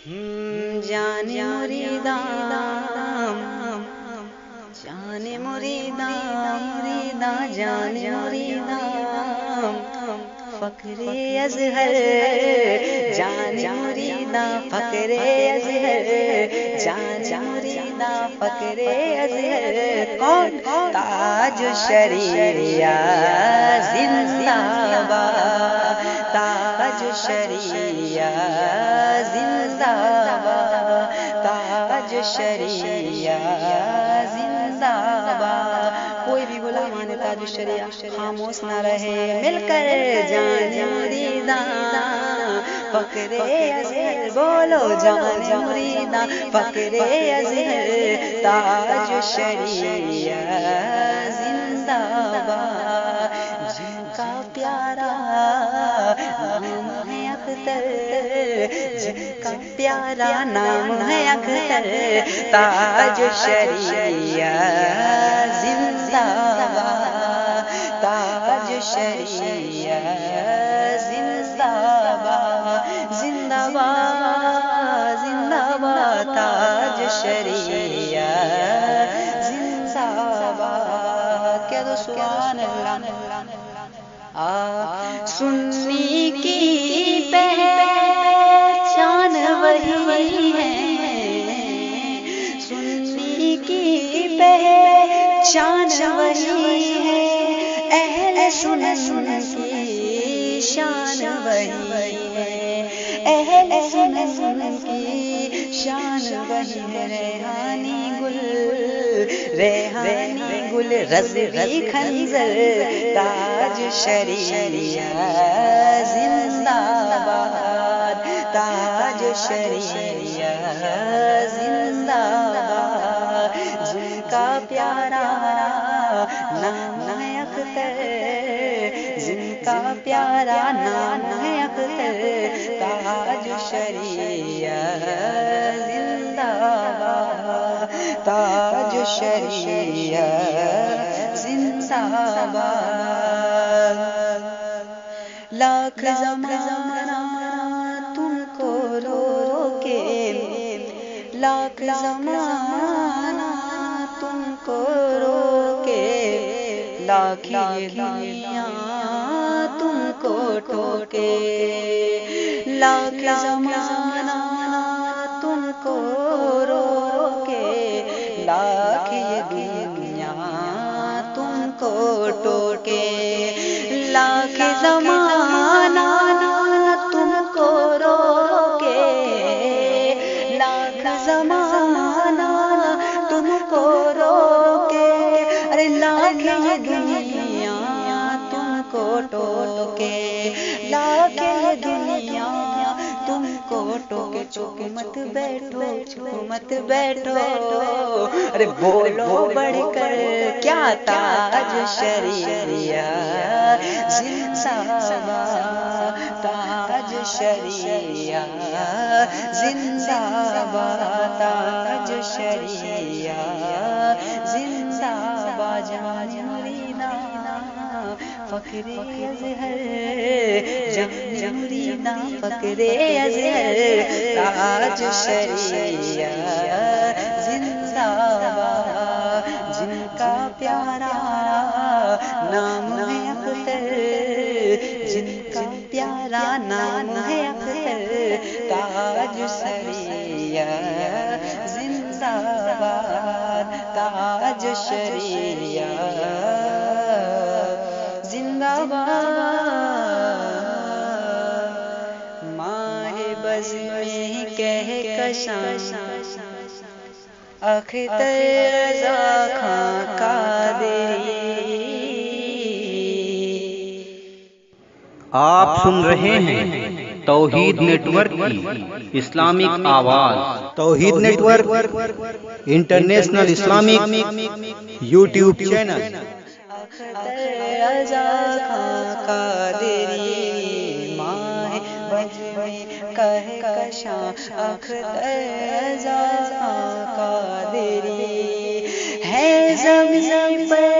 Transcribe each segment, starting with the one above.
جان مریدام جان مریدام جان مریدام فقر ازہر جان مریدام فقر ازہر جان مریدام فقر ازہر کون تاج شریعہ زندہ باد تاج شریعہ زندہ باد تاج شریعہ زندہ باد کوئی بھی غلامان تاج شریعہ خاموش نہ رہے مل کر جان مریداں فقر ازہر بولو جان مریداں فقر ازہر تاج شریعہ زندہ باد جن کا پیارا نام ہے اختر جن کا پیارا نام ہے اختر تاج شریعہ زندہ باد تاج شریعہ زندہ باد زندہ باد زندہ باد تاج شریعہ زندہ باد کہہ دو سبحان اللہ سنی کی پہچان وہی ہے سنی کی پہچان وہی ہے اہل سنن کی شان وہی ہے اہل سنن کی شان وہی ہے ریحانی گل رضوی خنزر تاج شریعہ زندہ باد تاج شریعہ زندہ باد جن کا پیارا نام ہے اختر جن کا پیارا نام ہے اختر تاج شریعہ زندہ باد تاج شریعہ زندہ باد لاکھ زمانہ تم کو روکے لاکھ زمانہ تم کو روکے لاکھ یہ دنیا تم کو ٹوکے لاکھ زمانہ تم کو روکے لاکھ یہ دنیا تم کو ٹوکے لاکھ زمانہ تم کو روکے لاکھ زمانہ تم کو روکے ارے لاکھ یہ دنیا تم کو ٹوکے لاکھ یہ دنیا تم کو ٹوکے چپ مت بیٹھو ارے بولو بڑھ کر کیا تاج شریعہ زندہ باد تاج شریعہ زندہ باد تاج شریعہ زندہ باد جان مریداں فقر ازہر جان مریداں فقر ازہر تاج شریعہ زندہ باد جن کا پیارا نام ہے اختر جن کا پیارا نام ہے اختر تاج شریعہ زندہ باد تاج شریعہ زندہ باد ماہ بز میں کہہ کشاں اختر رضا خاں قادری آپ سن رہے ہیں توحید نیٹ ورک کی اسلامک آواز توحید network international Islamic YouTube channel Akhtar Raza Khan Qadri ماہ بج میں کہہ کشاں اختر رضا خاں قادری ہے زمین پر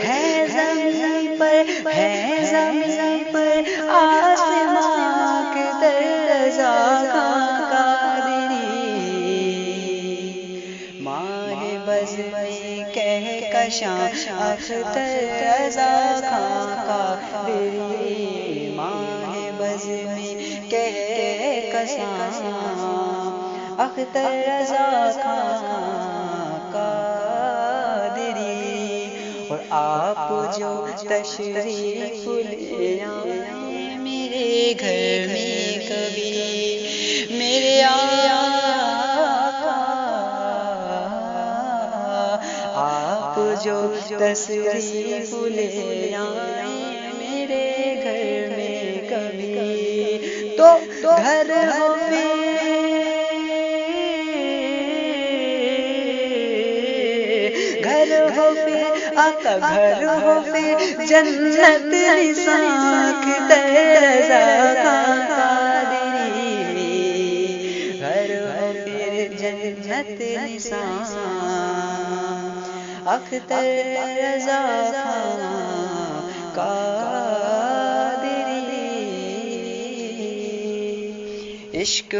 ہے زمین پر ہے زمین پر آسمان کے درجہ قادری ماہ بز میں کہکشاں اختر رضا قادری ماہ بز میں کہکشاں اختر رضا قادری اور آپ جو تشریف لے آئے میرے گھر میں کبھی میرے آقا آپ جو تشریف لے آئے میرے گھر میں کبھی تو گھر ہو آقا گھر ہو پھر جنت نساک درجہ قادری گھر ہو پھر جنت نساک اختر رضا قادری عشق